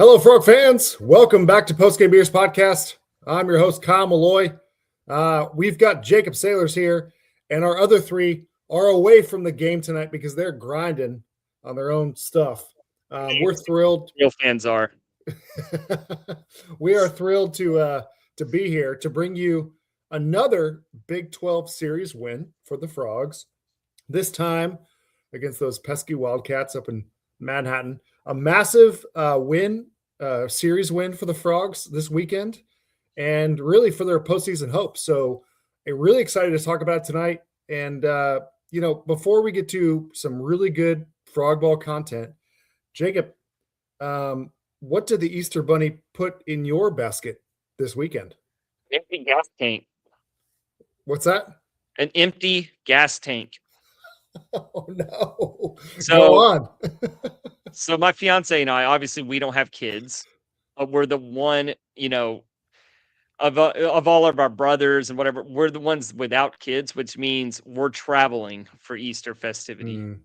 Hello, Frog fans. Welcome back to Postgame Beers Podcast. I'm your host, Kyle Malloy. We've got Jacob Sailors here, and our other three are away from the game tonight because they're grinding on their own stuff. We're thrilled. Real fans are. We are thrilled to be here to bring you another Big 12 series win for the Frogs. This time against those pesky Wildcats up in Manhattan. A massive series win for the Frogs this weekend, and really for their postseason hopes. So I'm really excited to talk about it tonight. And, before we get to some really good Frog Ball content, Jacob, what did the Easter Bunny put in your basket this weekend? Empty gas tank. What's that? An empty gas tank. Oh, no. So, go on. So my fiance and I, obviously we don't have kids. We're the one, of all of our brothers and whatever, we're the ones without kids, which means we're traveling for Easter festivity.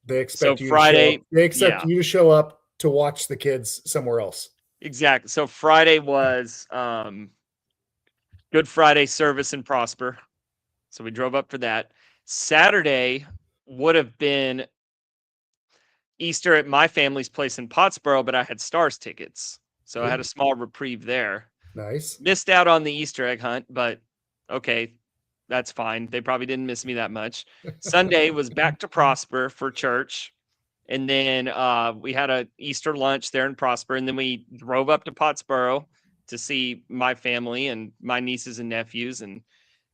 They expect so Friday, you to show up to watch the kids somewhere else. Exactly. So Friday was Good Friday service in Prosper. So we drove up for that. Saturday would have been Easter at my family's place in Pottsboro, but I had Stars tickets. So I had a small reprieve there. Nice. Missed out on the Easter egg hunt, but okay, that's fine. They probably didn't miss me that much. Sunday was back to Prosper for church. And then we had a Easter lunch there in Prosper. And then we drove up to Pottsboro to see my family and my nieces and nephews. And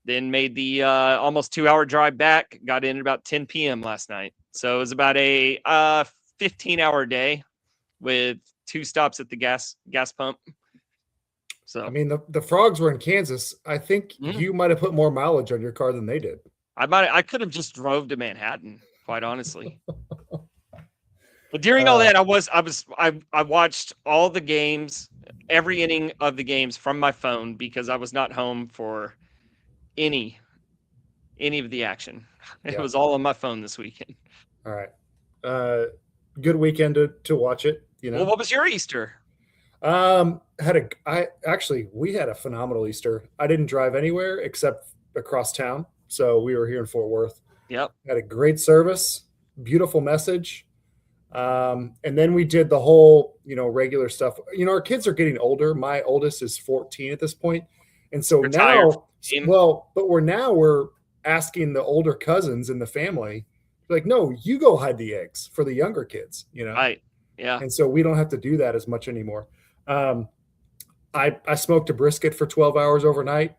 then made the almost 2-hour drive back. Got in at about 10 p.m. last night. So it was about a 15-hour day with 2 stops at the gas pump. So I mean, the Frogs were in Kansas. I think you might have put more mileage on your car than they did. I could have just drove to Manhattan, quite honestly. But during all that, I watched all the games, every inning of the games from my phone because I was not home for any of the action. It was all on my phone this weekend. All right. Good weekend to watch it. Well, what was your Easter? We had a phenomenal Easter. I didn't drive anywhere except across town. So we were here in Fort Worth. Yep. Had a great service, beautiful message. And then we did the whole, regular stuff. Our kids are getting older. My oldest is 14 at this point. And so we're asking the older cousins in the family, like, no, you go hide the eggs for the younger kids, Right. Yeah. And so we don't have to do that as much anymore. I smoked a brisket for 12 hours overnight.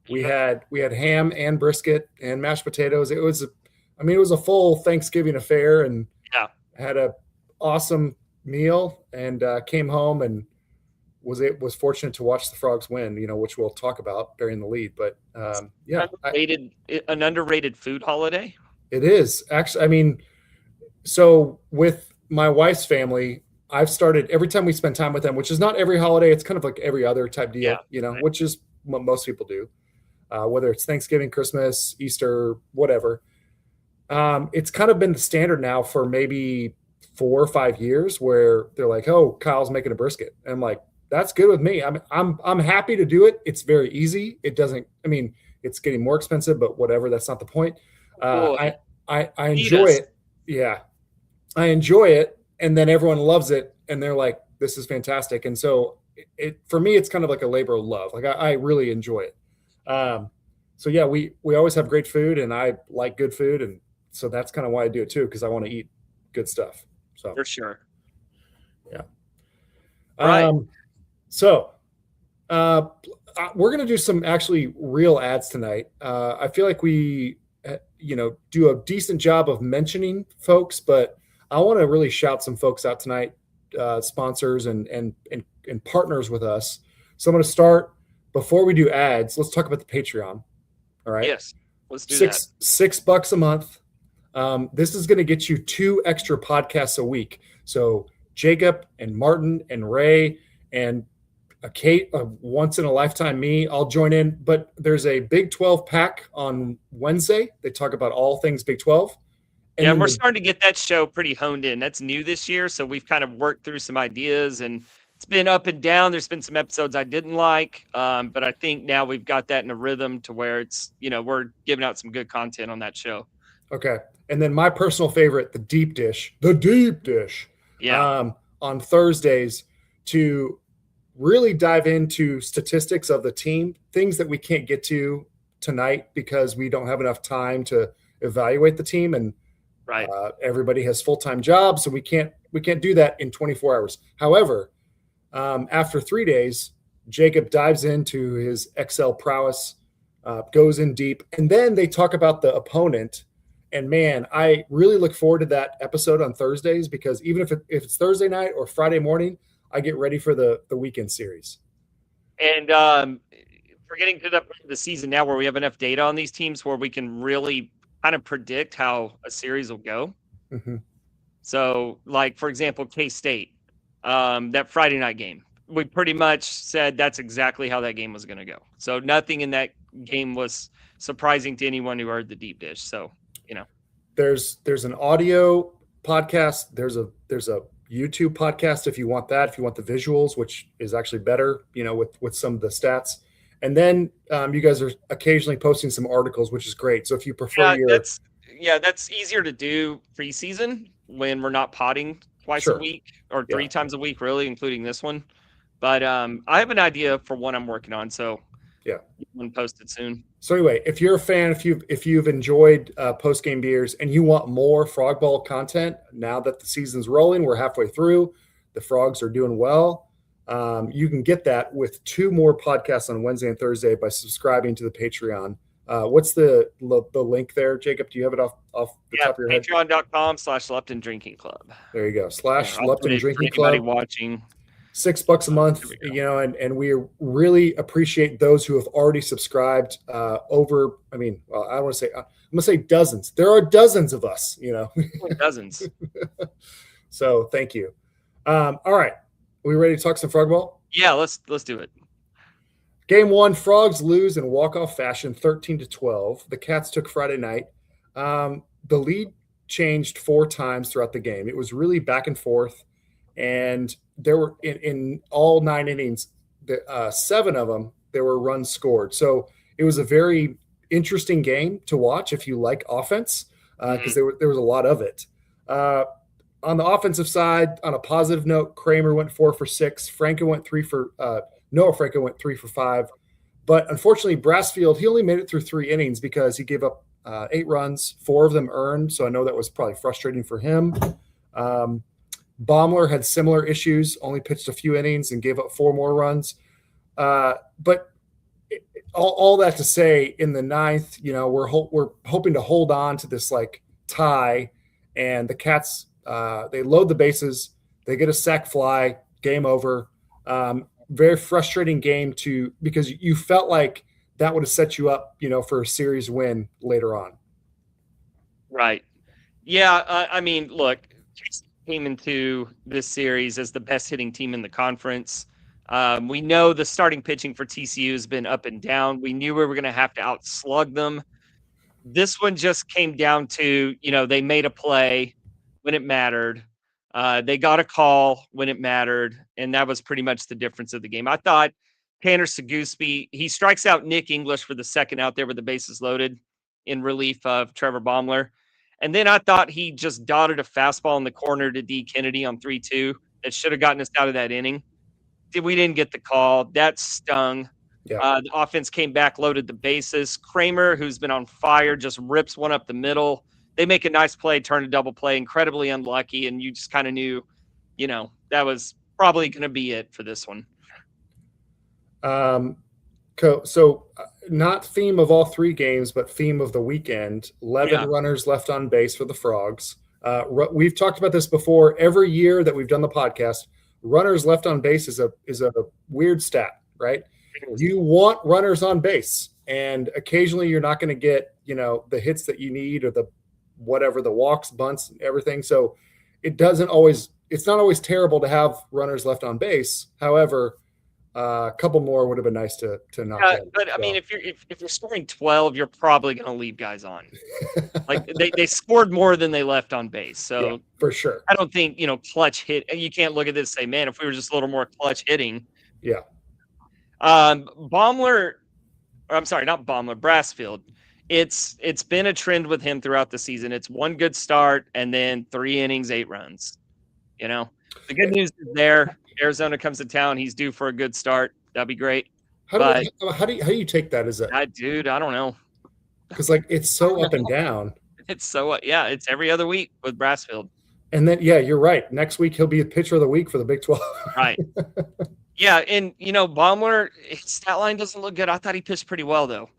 We had ham and brisket and mashed potatoes. It was a full Thanksgiving affair, and had a awesome meal, and came home and was fortunate to watch the Frogs win, which we'll talk about during the lead. But an underrated food holiday. It is actually. So with my wife's family, I've started every time we spend time with them, which is not every holiday. It's kind of like every other type deal, right. Which is what most people do, whether it's Thanksgiving, Christmas, Easter, whatever. It's kind of been the standard now for maybe 4 or 5 years where they're like, "Oh, Kyle's making a brisket," and I'm like, "That's good with me. I'm happy to do it. It's very easy. It doesn't. It's getting more expensive, but whatever. That's not the point. I enjoy it. Yeah, I enjoy it, and then everyone loves it, and they're like, "This is fantastic." And so, for me, it's kind of like a labor of love. Like I really enjoy it. So yeah, we always have great food, and I like good food, and so that's kind of why I do it too, because I want to eat good stuff. So for sure. Yeah. Right. We're going to do some actually real ads tonight. I feel like we, do a decent job of mentioning folks, but I want to really shout some folks out tonight, sponsors and partners with us. So I'm going to start before we do ads. Let's talk about the Patreon. All right. Yes. Let's do that. $6 a month. This is going to get you 2 extra podcasts a week. So Jacob and Martin and Ray and Kate, once in a lifetime me, I'll join in. But there's a Big 12 pack on Wednesday. They talk about all things Big 12. And we're starting to get that show pretty honed in. That's new this year. So we've kind of worked through some ideas and It's been up and down. There's been some episodes I didn't like, but I think now we've got that in a rhythm to where it's, we're giving out some good content on that show. Okay. And then my personal favorite, the deep dish. Yeah. On Thursdays to really dive into statistics of the team, things that we can't get to tonight because we don't have enough time to evaluate the team, and Right. Everybody has full-time jobs, so we can't do that in 24 hours. However, after 3 days, Jacob dives into his Excel prowess, goes in deep, and then they talk about the opponent. And man, I really look forward to that episode on Thursdays, because even if it's Thursday night or Friday morning, I get ready for the weekend series. And we're getting to the season now where we have enough data on these teams where we can really kind of predict how a series will go. Mm-hmm. So, like, for example, K-State, that Friday night game, we pretty much said that's exactly how that game was going to go. So nothing in that game was surprising to anyone who heard the deep dish. So, there's an audio podcast. There's a YouTube podcast if you want that, if you want the visuals, which is actually better, with some of the stats. And then you guys are occasionally posting some articles, which is great. So if you prefer that's easier to do preseason when we're not potting twice a week or 3 times a week, really, including this one. But I have an idea for one I'm working on, so one posted soon. So anyway, if you're a fan, if you've enjoyed Postgame Beers and you want more Frog Ball content, now that the season's rolling, we're halfway through, the Frogs are doing well. You can get that with 2 more podcasts on Wednesday and Thursday by subscribing to the Patreon. What's the link there, Jacob? Do you have it off the top of your head? Patreon.com/Lupton Drinking Club. There you go. /Lupton Drinking Club. Anybody watching. $6 a month, and we really appreciate those who have already subscribed. Over, I don't want to say, I'm gonna say dozens. There are dozens of us, Dozens. So thank you. All right, we ready to talk some Frog Ball? Yeah, let's do it. Game 1, Frogs lose in walk-off fashion, 13-12. The Cats took Friday night. The lead changed 4 times throughout the game. It was really back and forth. And there were in all 9 innings, 7 of them, there were runs scored. So it was a very interesting game to watch if you like offense, because there was a lot of it. On the offensive side, on a positive note, Kramer went 4 for 6. Noah Franco went 3 for 5. But unfortunately, Brassfield, he only made it through 3 innings because he gave up 8 runs, 4 of them earned. So I know that was probably frustrating for him. Baumler had similar issues, only pitched a few innings and gave up 4 more runs. But all that to say, in the 9th, we're hoping to hold on to this tie, and the Cats, they load the bases, they get a sac fly, game over. Very frustrating game because you felt like that would have set you up, for a series win later on. Right. Yeah. Look, came into this series as the best hitting team in the conference. We know the starting pitching for TCU has been up and down. We knew we were going to have to outslug them. This one just came down to, they made a play when it mattered. They got a call when it mattered, and that was pretty much the difference of the game. I thought Tanner Seguspie, he strikes out Nick English for the second out there with the bases loaded in relief of Trevor Baumler. And then I thought he just dotted a fastball in the corner to D. Kennedy on 3-2 that should have gotten us out of that inning. We didn't get the call. That stung. Yeah. The offense came back, loaded the bases. Kramer, who's been on fire, just rips one up the middle. They make a nice play, turn a double play, incredibly unlucky, and you just kind of knew, that was probably going to be it for this one. So not theme of all 3 games, but theme of the weekend, 11 runners left on base for the Frogs. We've talked about this before. Every year that we've done the podcast, runners left on base is a weird stat, right? You want runners on base, and occasionally you're not going to get, the hits that you need or the walks, bunts, and everything. So it's not always terrible to have runners left on base. However, A couple more would have been nice to knock in. But I mean, if you're scoring 12, you're probably going to leave guys on. Like they scored more than they left on base, so yeah, for sure. I don't think clutch hit. You can't look at this and say, man, if we were just a little more clutch hitting. Yeah. Baumler, or I'm sorry, not Baumler, Brassfield. It's been a trend with him throughout the season. It's one good start and then 3 innings, 8 runs. The good news is there. Arizona comes to town. He's due for a good start. That'd be great. How do you take that? Is it? Dude, I don't know. Because it's so up and down. It's so it's every other week with Brassfield. And then you're right. Next week he'll be the pitcher of the week for the Big 12. Right. Yeah, and Baumler, his stat line doesn't look good. I thought he pitched pretty well though.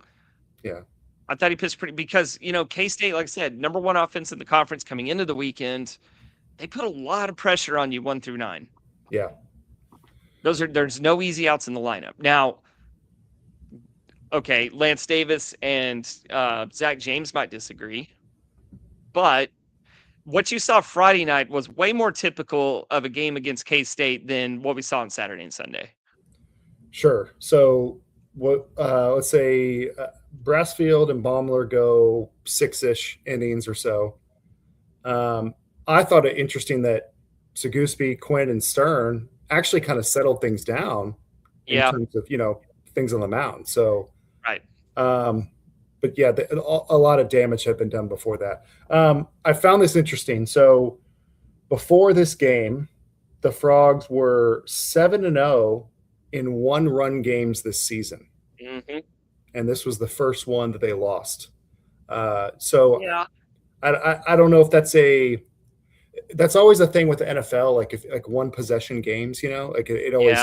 Yeah. I thought he pitched pretty because K-State, like I said, number 1 offense in the conference coming into the weekend. They put a lot of pressure on you 1 through 9. Yeah. There's no easy outs in the lineup. Now, okay, Lance Davis and Zach James might disagree, but what you saw Friday night was way more typical of a game against K-State than what we saw on Saturday and Sunday. Sure. So let's say Brassfield and Baumler go 6-ish innings or so. I thought it interesting that Seguspy, Quinn, and Stern actually kind of settled things down in terms of things on the mound. So right. But yeah, a lot of damage had been done before that. I found this interesting. So before this game, the Frogs were 7-0 in 1-run games this season. Mm-hmm. And this was the first one that they lost. So yeah. I don't know if that's always a thing with the NFL. Like one possession games, it always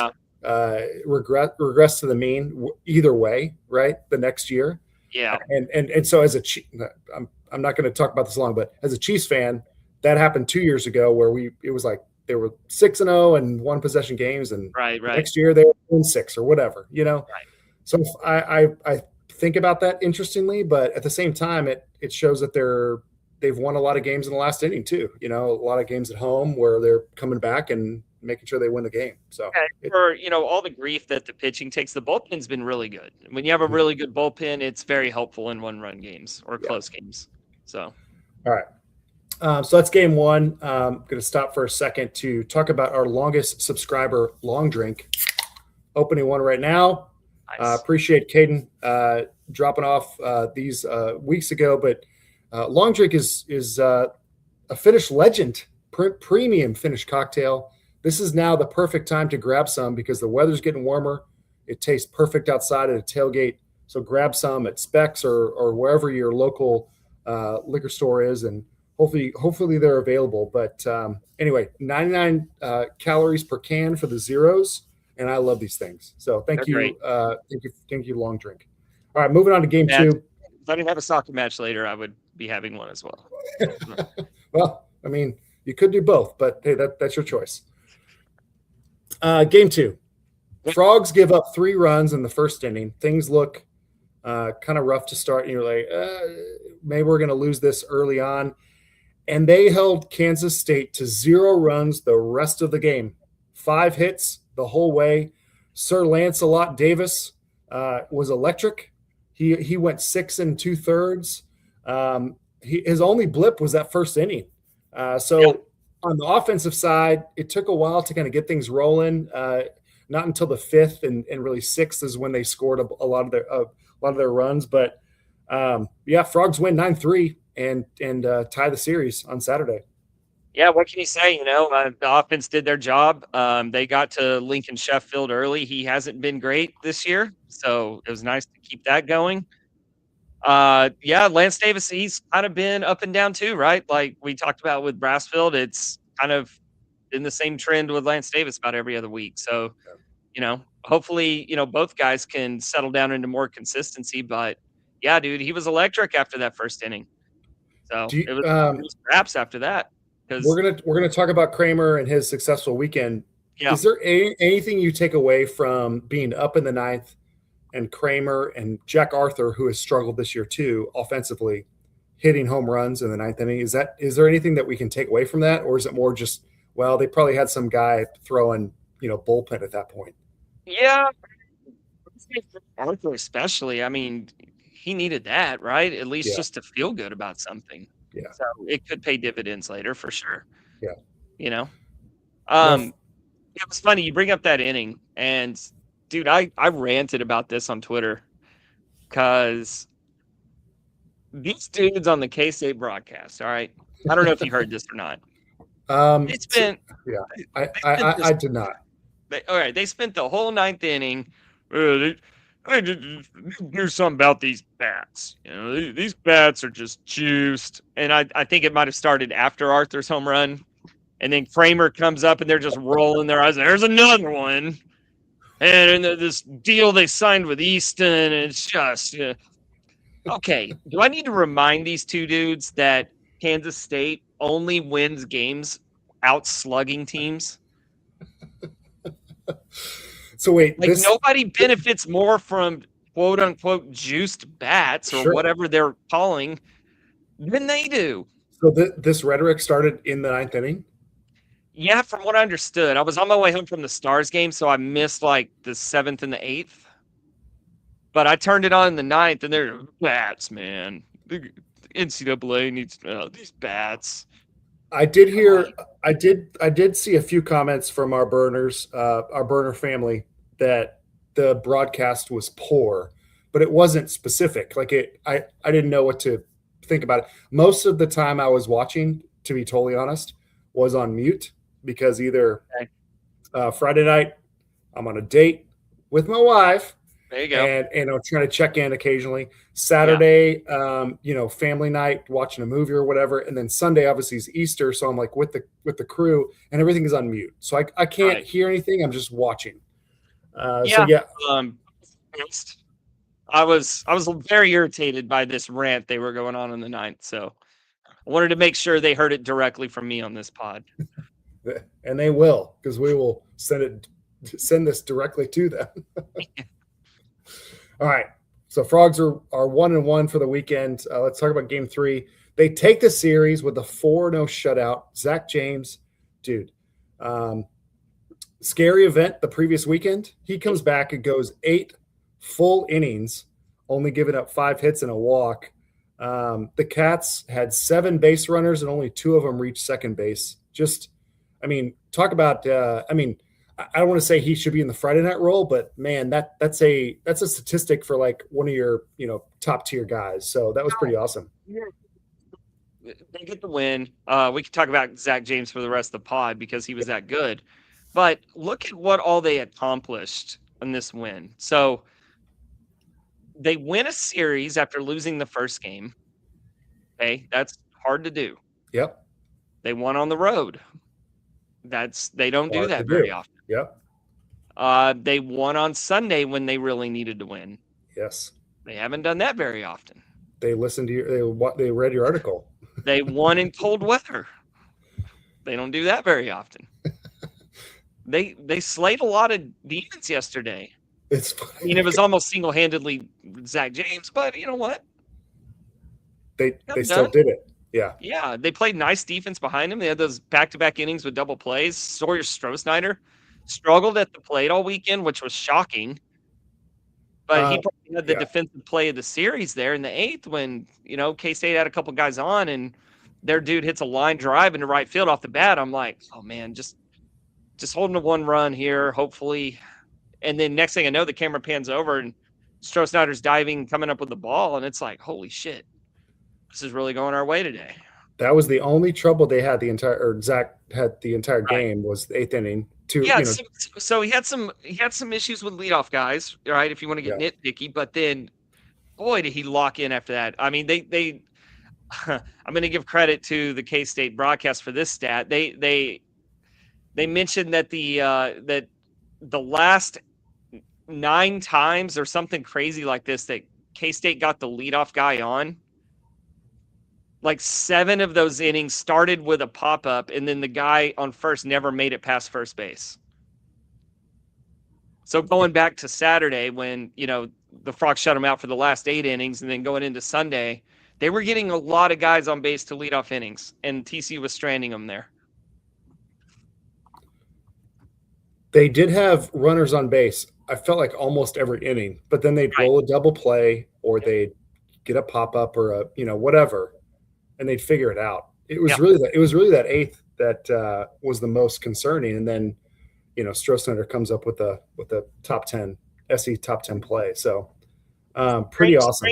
regress to the mean either way, right? The next year. Yeah. And so I'm not going to talk about this long, but as a Chiefs fan, that happened 2 years ago where it was like they were 6-0 and 1 possession games, and right. next year they were 6 or whatever, Right. So I think about that interestingly, but at the same time, it shows that they've won a lot of games in the last inning too. A lot of games at home where they're coming back and making sure they win the game. So for all the grief that the pitching takes, the bullpen's been really good. When you have a really good bullpen, it's very helpful in 1-run games or close games. So, all right. So that's game 1. I'm going to stop for a second to talk about our longest subscriber long drink. Opening one right now. Nice. Appreciate Caden dropping off these weeks ago, but long drink is a Finnish legend, premium Finnish cocktail. This is now the perfect time to grab some because the weather's getting warmer. It tastes perfect outside at a tailgate. So grab some at Specs or wherever your local liquor store is, and hopefully they're available. But anyway, 99 calories per can for the zeros, and I love these things. So thank you, long drink. All right, moving on to game 2. If I didn't have a soccer match later, I would be having one as well. Well, I mean, you could do both, but hey, that's your choice. Game 2. Frogs give up 3 runs in the first inning. Things look kind of rough to start, and you're like, maybe we're going to lose this early on. And they held Kansas State to 0 runs the rest of the game. 5 hits the whole way. Sir Lancelot Davis was electric. He went 6 2/3. His only blip was that first inning. On the offensive side, it took a while to kind of get things rolling. Not until the 5th and really 6th is when they scored a lot of their runs. But Frogs win 9-3 and tie the series on Saturday. Yeah, what can you say? The offense did their job. They got to Lincoln Sheffield early. He hasn't been great this year, so it was nice to keep that going. Lance Davis, he's kind of been up and down too, right? Like we talked about with Brassfield, it's kind of in the same trend with Lance Davis about every other week. So, hopefully, both guys can settle down into more consistency. But yeah, dude, he was electric after that first inning. So it was perhaps after that. We're gonna talk about Kramer and his successful weekend. Yeah. Is there anything you take away from being up in the 9th and Kramer and Jack Arthur, who has struggled this year too offensively, hitting home runs in the 9th inning? Is there anything that we can take away from that, or is it more just they probably had some guy throwing bullpen at that point? Yeah, Arthur especially. I mean, he needed that, right? At least Yeah. just to feel good about something. Yeah. So it could pay dividends later for sure. Yeah. You know, Now, it was funny. You bring up that inning, and dude, I ranted about this on Twitter because these dudes on the K State broadcast. All right, I don't know if you heard this or not. They so, spent yeah, I, they I, spent I, this. I did not. All right, they spent the whole ninth inning. They did do something about these bats. You know, these bats are just juiced. And I think it might have started after Arthur's home run. And then Kramer comes up and they're just rolling their eyes. There's another one. And this deal they signed with Easton, it's just okay. Do I need to remind these two dudes that Kansas State only wins games out slugging teams? So wait, Like nobody benefits more from quote unquote juiced bats or sure. whatever they're calling than they do. So this rhetoric started in the ninth inning. Yeah, from what I understood, I was on my way home from the Stars game, so I missed like the 7th and the 8th. But I turned it on in the 9th, and they're bats, man. The NCAA needs these bats. I did hear. I did see a few comments from our burner family that the broadcast was poor, but it wasn't specific. Like I didn't know what to think about it. Most of the time I was watching, to be totally honest, was on mute because either Friday night I'm on a date with my wife. There you go. And I'm trying to check in occasionally. Saturday, family night, watching a movie or whatever, and then Sunday obviously is Easter, so I'm like with the crew, and everything is on mute, so I can't hear anything. I'm just watching. So yeah, I was very irritated by this rant they were going on in the 9th, so I wanted to make sure they heard it directly from me on this pod. And they will, because we will send this directly to them. All right. So Frogs are 1-1 for the weekend. Let's talk about game 3. They take the series with a 4-0 shutout. Zach James, dude, scary event the previous weekend. He comes back and goes 8 full innings, only giving up 5 hits and a walk. The Cats had 7 base runners and only 2 of them reached second base. Talk about. I don't want to say he should be in the Friday night role, but man, that's a statistic for like one of your top tier guys. So that was pretty awesome. They get the win. We could talk about Zach James for the rest of the pod because he was that good. But look at what all they accomplished in this win. So they win a series after losing the first game. Okay, that's hard to do. Yep. They won on the road. They don't do that very often. Yep. They won on Sunday when they really needed to win. Yes. They haven't done that very often. They listened to they read your article. They won in cold weather. They don't do that very often. They slayed a lot of demons yesterday. It was almost single-handedly Zach James, but you know what? They still did it. Yeah. Yeah, they played nice defense behind him. They had those back-to-back innings with double plays. Sawyer Strohsnyder struggled at the plate all weekend, which was shocking. But he probably had the defensive play of the series there in the 8th when, K-State had a couple guys on and their dude hits a line drive into right field off the bat. I'm like, oh, man, just holding a 1 run here, hopefully. And then next thing I know, the camera pans over and Strohsnyder's diving, coming up with the ball, and it's like, holy shit. This is really going our way today. That was the only trouble they had Zach had the entire game was the 8th inning. So he had some issues with leadoff guys, right? If you want to get nitpicky, but then, boy, did he lock in after that. I mean, they I'm going to give credit to the K-State broadcast for this stat. They mentioned that the last 9 times or something crazy like this that K-State got the leadoff guy on. Like 7 of those innings started with a pop-up, and then the guy on first never made it past first base. So going back to Saturday when, the Frogs shut him out for the last 8 innings, and then going into Sunday, they were getting a lot of guys on base to lead off innings, and TCU was stranding them there. They did have runners on base. I felt like almost every inning, but then they'd Right. roll a double play or Yep. they'd get a pop up or a whatever, and they'd figure it out. Yep. It was really that eighth that was the most concerning, and then Stroessner comes up with a top 10 SE top 10 play. So pretty awesome.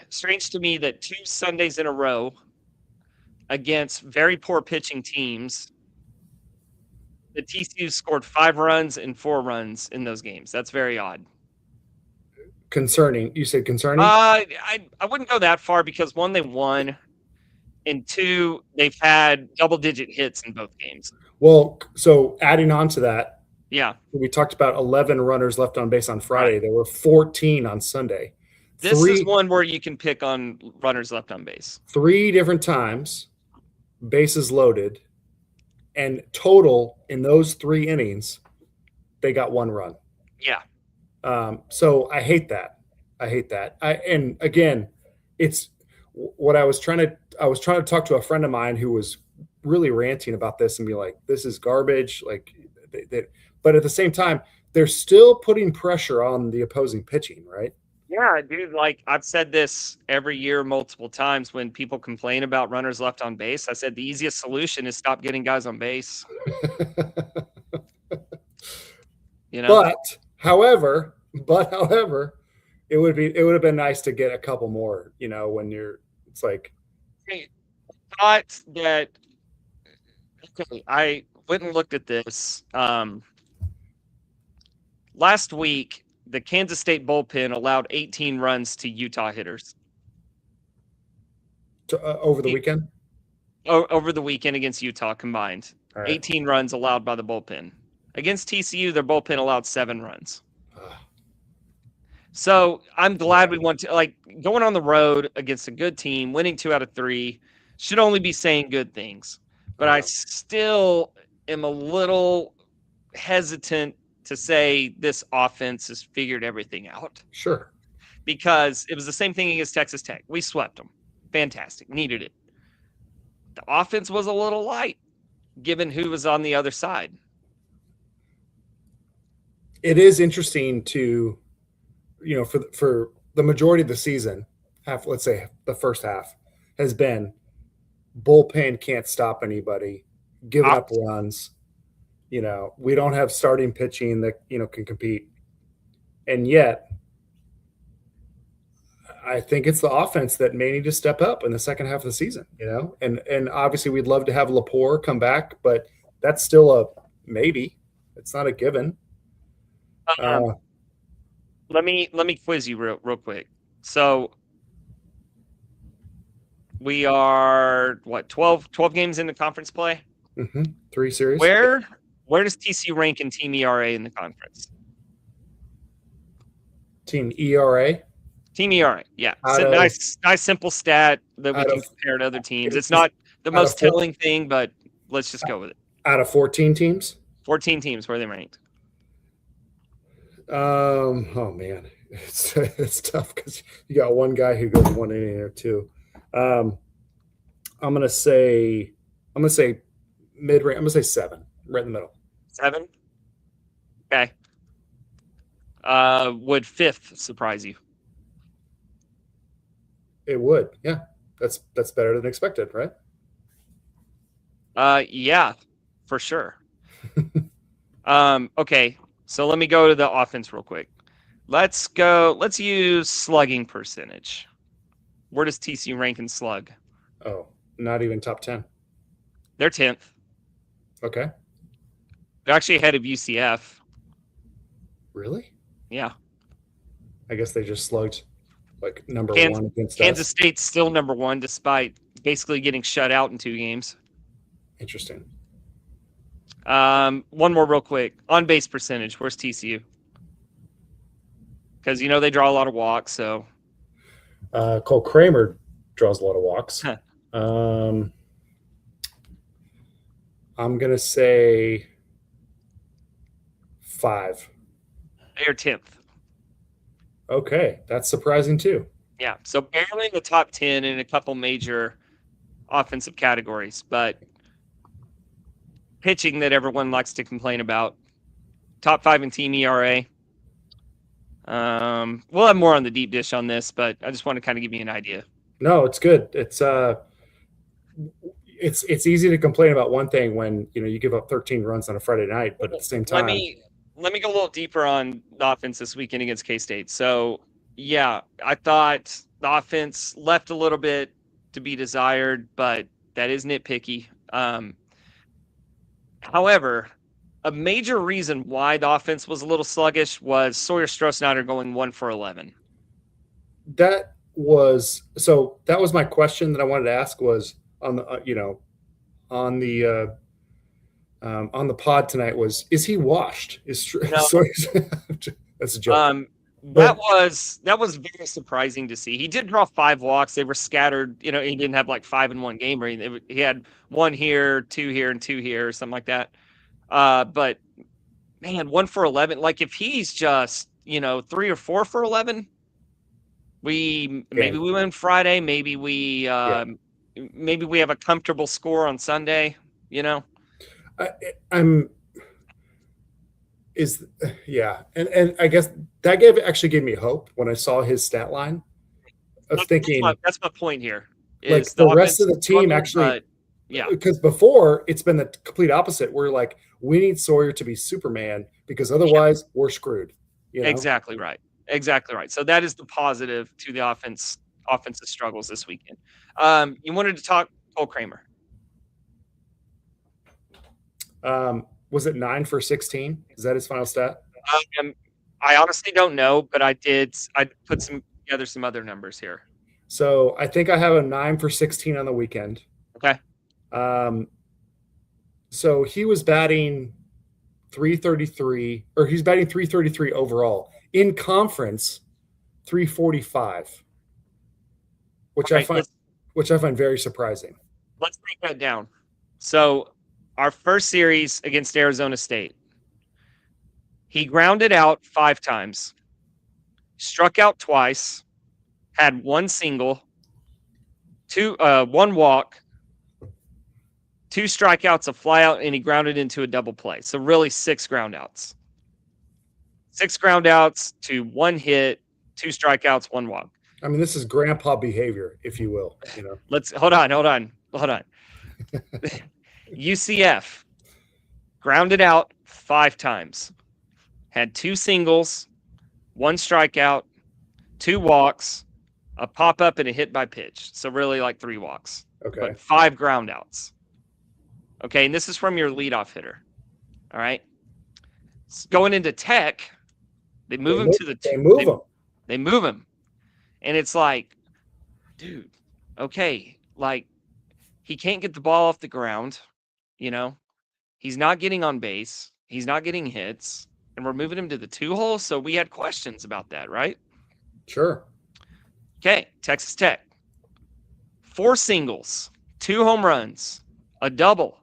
Strange to me that 2 Sundays in a row against very poor pitching teams, the TCU scored 5 runs and 4 runs in those games. That's very odd. Concerning. You said concerning? I wouldn't go that far because 1, they won, and 2, they've had double-digit hits in both games. Well, so adding on to that, Yeah. we talked about 11 runners left on base on Friday. Right. There were 14 on Sunday. This is one where you can pick on runners left on base. 3 different times, bases loaded, and total in those 3 innings, they got 1 run. Yeah. So I hate that. And again, it's what I was trying to talk to a friend of mine who was really ranting about this and be like, this is garbage. Like, but at the same time, they're still putting pressure on the opposing pitching, right? Yeah, dude. Like, I've said this every year multiple times when people complain about runners left on base. I said the easiest solution is stop getting guys on base. But however, it would have been nice to get a couple more, when it's like. I thought that, okay, I went and looked at this. Last week, the Kansas State bullpen allowed 18 runs to Utah hitters. Over the weekend? Over the weekend against Utah combined. Right. 18 runs allowed by the bullpen. Against TCU, their bullpen allowed 7 runs. So I'm glad we went to, like, going on the road against a good team, winning 2 out of 3, should only be saying good things. But I still am a little hesitant to say this offense has figured everything out. Sure. Because it was the same thing against Texas Tech. We swept them. Fantastic. Needed it. The offense was a little light, given who was on the other side. It is interesting to, for the majority of the season, let's say the first half, has been bullpen can't stop anybody, giving up runs. We don't have starting pitching that, can compete. And yet, I think it's the offense that may need to step up in the second half of the season, and obviously we'd love to have Lepore come back, but that's still a maybe. It's not a given. Let me quiz you real quick. So we are 12 games into conference play? Mm-hmm. 3 series. Where does TCU rank in team ERA in the conference? Team ERA? Team ERA, yeah. It's a nice simple stat that we can compare to other teams. It's not the most telling thing, but let's just go with it. Out of 14 teams? 14 teams, where are they ranked? Oh man, it's tough because you got one guy who goes 1 inning or 2. I'm gonna say mid-range. I'm gonna say 7, right in the middle. 7. Okay. Would 5th surprise you? It would, yeah. That's better than expected, right? Yeah, for sure. Okay. So let me go to the offense real quick. Let's use slugging percentage. Where does TCU rank in slug? Oh, not even top 10. They're 10th. Okay. They're actually ahead of UCF. Really? Yeah. I guess they just slugged like number 1 against Kansas State's still number 1 despite basically getting shut out in 2 games. Interesting. One more real quick. On base percentage, where's TCU? Because they draw a lot of walks, so Cole Kramer draws a lot of walks. Huh. I'm gonna say 5. They're 10th. Okay, that's surprising too. Yeah, so barely in the top 10 in a couple major offensive categories, but pitching that everyone likes to complain about. Top 5 in team ERA. We'll have more on the deep dish on this, but I just want to kind of give you an idea. No, it's good. It's easy to complain about one thing when you give up 13 runs on a Friday night, but at the same Let time, me go a little deeper on the offense this weekend against K-State. So, yeah, I thought the offense left a little bit to be desired, but that is nitpicky. However, a major reason why the offense was a little sluggish was Sawyer Stroh-Snyder going 1 for 11. that was my question that I wanted to ask was on the on the pod tonight was, is he washed? No. That's a joke. That was very surprising to see. He did draw 5 walks. They were scattered. He didn't have like 5 in one game or anything. He had 1 here, 2 here, and 2 here, or something like that. But man, 1 for 11. Like if he's just 3 or 4 for 11, maybe we win Friday. Maybe we have a comfortable score on Sunday. And I guess that actually gave me hope when I saw his stat line of thinking that's my point here. Like the rest of the team actually, because before it's been the complete opposite. We're like, we need Sawyer to be Superman because otherwise we're screwed. Exactly right. So that is the positive to the offensive struggles this weekend. You wanted to talk Cole Kramer. Was it 9 for 16? Is that his final stat? I honestly don't know, but I put together some other numbers here. So I think I have a 9 for 16 on the weekend. Okay. So he was batting 333, or he's batting 333 overall. In conference, 345, which I find very surprising. Let's break that down. So our first series against Arizona State, he grounded out 5 times, struck out twice, had 1 single, 1 walk, 2 strikeouts, a flyout, and he grounded into a double play. So really 6 groundouts. 6 groundouts to 1 hit, 2 strikeouts, 1 walk. I mean, this is grandpa behavior, if you will. Let's hold on. UCF grounded out 5 times, had 2 singles, 1 strikeout, 2 walks, a pop up, and a hit by pitch. So really like 3 walks. Okay. But 5 groundouts. Okay, and this is from your leadoff hitter. All right. Going into Tech, they move him to the 2. They move him. And it's like, dude, okay, like he can't get the ball off the ground, He's not getting on base. He's not getting hits. And we're moving him to the 2 hole. So we had questions about that, right? Sure. Okay, Texas Tech. 4 singles, 2 home runs, a double,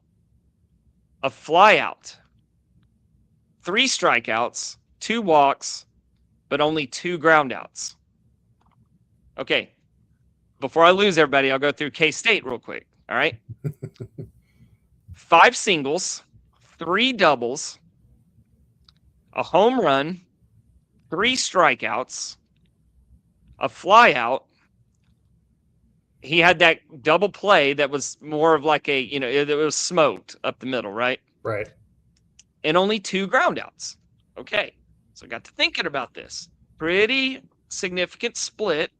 a flyout, 3 strikeouts, 2 walks, but only 2 groundouts. Okay, before I lose everybody, I'll go through K-State real quick, all right? 5 singles, 3 doubles, a home run, 3 strikeouts, a flyout. He had that double play that was more of like it was smoked up the middle, right? Right. And only 2 groundouts. Okay, so I got to thinking about this. Pretty significant split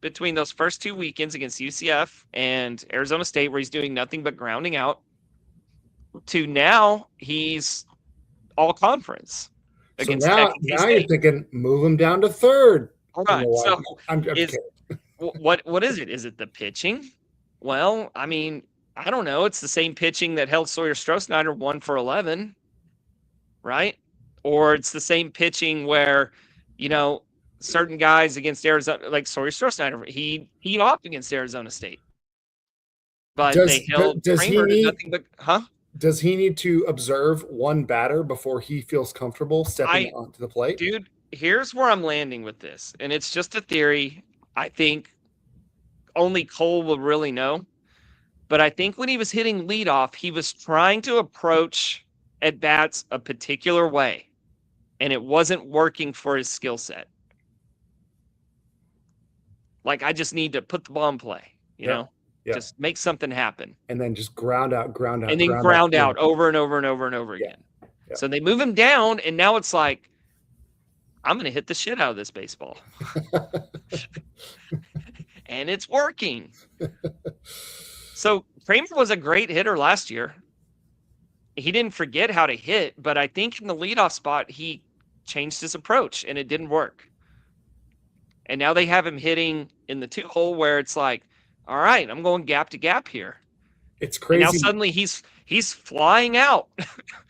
between those first 2 weekends against UCF and Arizona State, where he's doing nothing but grounding out, to now he's all conference against Tech. Now you're thinking move him down to 3rd. Hold on. So I'm kidding. What is it? Is it the pitching? Well, I mean, I don't know. It's the same pitching that held Sawyer Stroh-Snyder 1 for 11, right? Or it's the same pitching where, certain guys against Arizona, like Sawyer Stroh-Snyder, he off against Arizona State. But they held Kramer to nothing but, Does he need to observe 1 batter before he feels comfortable stepping onto the plate? Dude, here's where I'm landing with this, and it's just a theory. I think only Cole will really know. But I think when he was hitting leadoff, he was trying to approach at-bats a particular way, and it wasn't working for his skill set. Like, I just need to put the ball in play, you know, just make something happen. And then just ground out, and then ground out over and over and over and over again. Yeah. So they move him down, and now it's like, I'm going to hit the shit out of this baseball. And it's working. So Kramer was a great hitter last year. He didn't forget how to hit, but I think in the leadoff spot, he changed his approach, and it didn't work. And now they have him hitting in the 2-hole where it's like, all right, I'm going gap to gap here. It's crazy. And now suddenly he's flying out.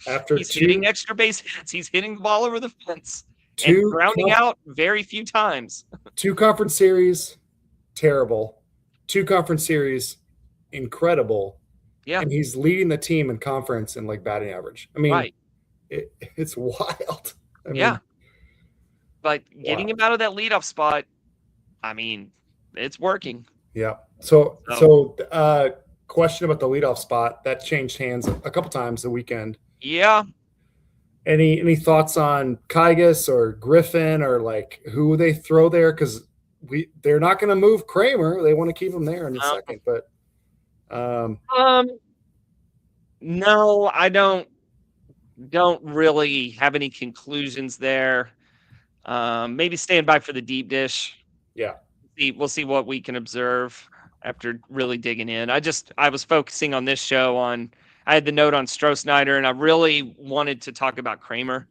After he's hitting extra base hits. He's hitting the ball over the fence and grounding out very few times. 2 conference series, terrible. 2 conference series, incredible. Yeah. And he's leading the team in conference and like batting average. I mean, it's wild. I mean, but getting him out of that leadoff spot, I mean, it's working. Yeah. So question about the leadoff spot that changed hands a couple times the weekend. Yeah. Any thoughts on Kaigas or Griffin or like who they throw there? Because they're not going to move Kramer. They want to keep him there in a second. But no, I don't really have any conclusions there. Maybe stand by for the deep dish. Yeah. We'll see what we can observe after really digging in. I was focusing on this show I had the note on Stroh-Snyder, and I really wanted to talk about Kramer.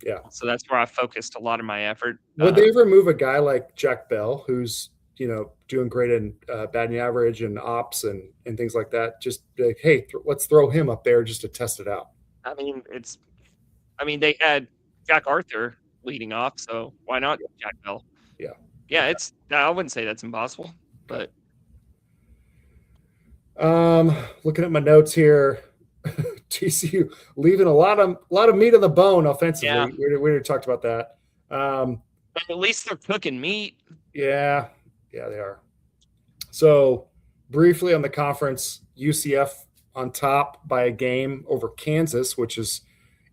Yeah. So that's where I focused a lot of my effort. Would they ever move a guy like Jack Bell, who's, doing great in batting average and ops and things like that? Just be like, hey, let's throw him up there just to test it out. I mean, they had Jack Arthur leading off, so why not Jack Bell? Yeah. Yeah, I wouldn't say that's impossible, but looking at my notes here, TCU leaving a lot of meat on the bone offensively. Yeah. We already talked about that. But at least they're cooking meat. Yeah, they are. So briefly on the conference, UCF on top by a game over Kansas, which is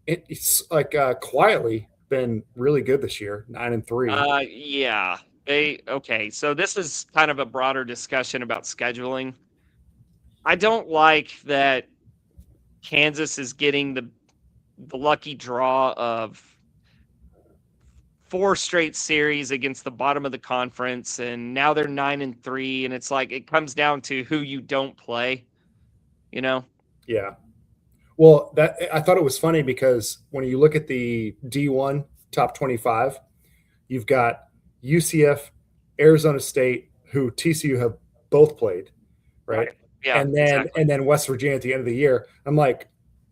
it's like quietly been really good this year, 9-3. Yeah. So this is kind of a broader discussion about scheduling. I don't like that Kansas is getting the lucky draw of 4 straight series against the bottom of the conference, and now they're 9-3, and it's like it comes down to who you don't play, Yeah. Well, I thought it was funny because when you look at the D1 top 25, you've got UCF, Arizona State, who TCU have both played, right? Yeah, and then West Virginia at the end of the year. I'm like,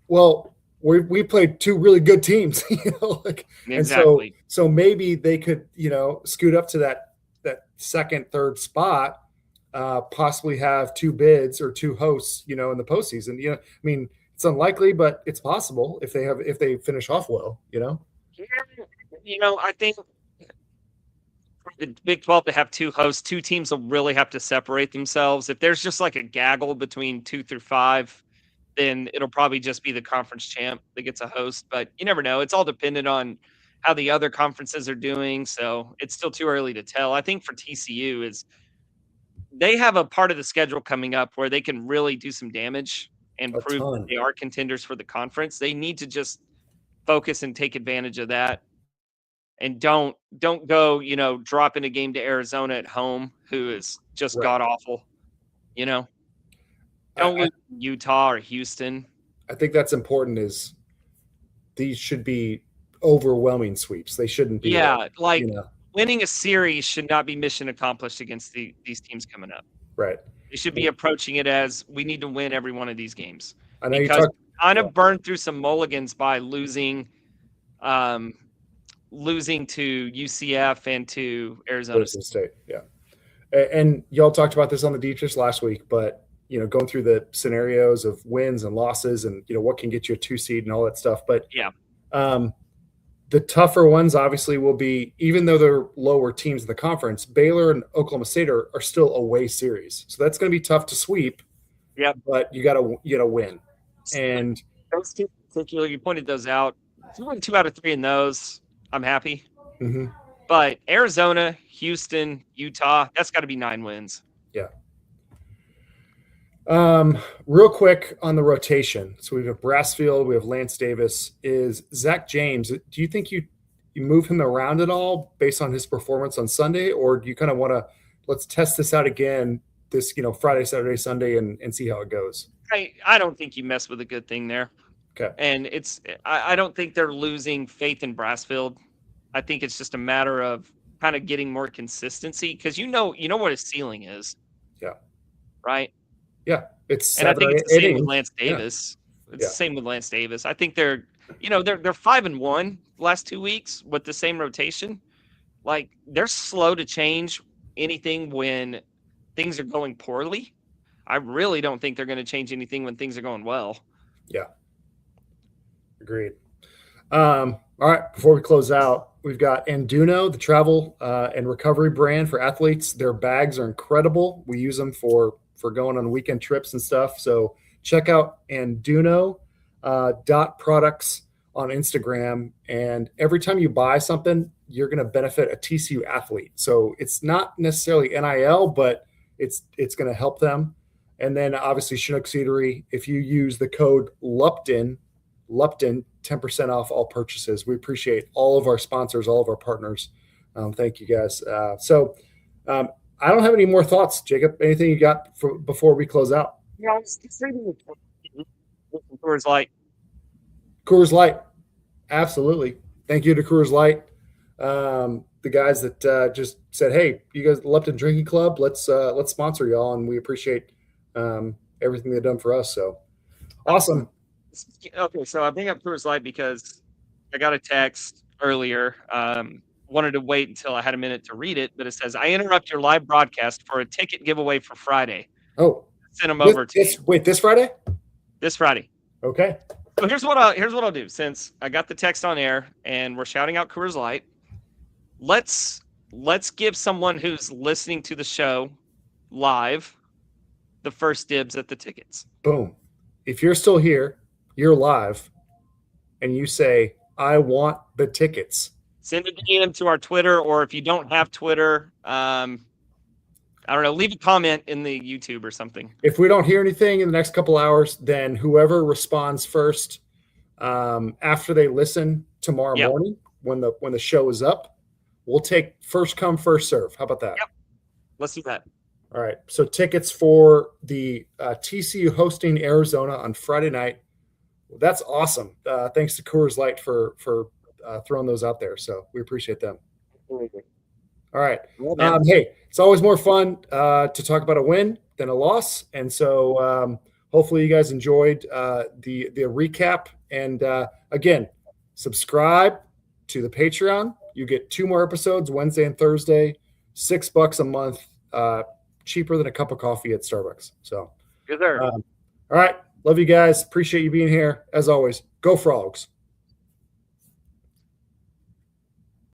well, we played 2 really good teams, Exactly. And so maybe they could, scoot up to that second, third spot, possibly have 2 bids or 2 hosts, in the postseason. I mean, it's unlikely, but it's possible if they finish off well. I think for the Big 12 to have 2 hosts, 2 teams will really have to separate themselves. If there's just like a gaggle between 2 through 5, then it'll probably just be the conference champ that gets a host. But you never know. It's all dependent on how the other conferences are doing. So it's still too early to tell. I think for TCU is they have a part of the schedule coming up where they can really do some damage and prove that they are contenders for the conference. They need to just focus and take advantage of that. And don't go, dropping a game to Arizona at home, who is just god awful. Don't lose Utah or Houston. I think that's important. Is these should be overwhelming sweeps. They shouldn't be. Yeah, winning a series should not be mission accomplished against these teams coming up. Right. They should be approaching it as we need to win every one of these games. I know because kind of burned through some mulligans by losing to UCF and to Arizona State. Yeah. And y'all talked about this on the Dietrich last week, but going through the scenarios of wins and losses and what can get you a 2 seed and all that stuff. But the tougher ones obviously will be, even though they're lower teams in the conference, Baylor and Oklahoma State are still away series. So that's going to be tough to sweep. Yeah. But you gotta win. And those two particularly, you pointed those out. If you win 2 out of 3 in those, I'm happy. Mm-hmm. But Arizona, Houston, Utah, that's got to be 9 wins. Yeah. Real quick on the rotation. So we have Brassfield, we have Lance Davis. Is Zach James, do you think you move him around at all based on his performance on Sunday, or do you kind of want to let's test this out again this Friday, Saturday, Sunday and see how it goes? I don't think you mess with a good thing there. Okay. And I don't think they're losing faith in Brassfield. I think it's just a matter of kind of getting more consistency because you know what his ceiling is. Yeah. Right. Yeah. It's and I think it's the same with innings. Lance Davis. Yeah. It's the same with Lance Davis. I think they're 5-1 last 2 weeks with the same rotation. Like they're slow to change anything when things are going poorly. I really don't think they're going to change anything when things are going well. Yeah. Agreed. All right. Before we close out, we've got Anduno, the travel and recovery brand for athletes. Their bags are incredible. We use them for going on weekend trips and stuff. So check out Anduno .products on Instagram. And every time you buy something, you're going to benefit a TCU athlete. So it's not necessarily NIL, but it's going to help them. And then obviously Chinook Seedery, if you use the code Lupton, 10% off all purchases. We appreciate all of our sponsors, all of our partners. Thank you guys. I don't have any more thoughts, Jacob. Anything you got before we close out? Yeah, Coors Light. Coors Light. Absolutely. Thank you to Coors Light. The guys that just said, hey, you guys, the Lupton Drinking Club, let's sponsor y'all. And we appreciate everything they've done for us. So awesome. Okay, so I bring up Coors Light because I got a text earlier. Wanted to wait until I had a minute to read it, but it says, I interrupt your live broadcast for a ticket giveaway for Friday. Oh. Send them over to you. Wait, this Friday? This Friday. Okay. So here's what I'll do. Since I got the text on air and we're shouting out Coors Light, let's give someone who's listening to the show live the first dibs at the tickets. Boom. If you're still here, you're live, and you say, I want the tickets. Send a DM to our Twitter, or if you don't have Twitter, I don't know, leave a comment in the YouTube or something. If we don't hear anything in the next couple hours, then whoever responds first after they listen tomorrow morning when the show is up, we'll take first come, first serve. How about that? Yep. Let's do that. All right. So tickets for the TCU hosting Arizona on Friday night. Well, that's awesome. Thanks to Coors Light for throwing those out there. So we appreciate them. Absolutely. All right. Hey, it's always more fun to talk about a win than a loss. And so hopefully you guys enjoyed the recap. And again, subscribe to the Patreon. You get 2 more episodes, Wednesday and Thursday, $6 a month, cheaper than a cup of coffee at Starbucks. So, good there. All right. Love you guys. Appreciate you being here. As always, go Frogs.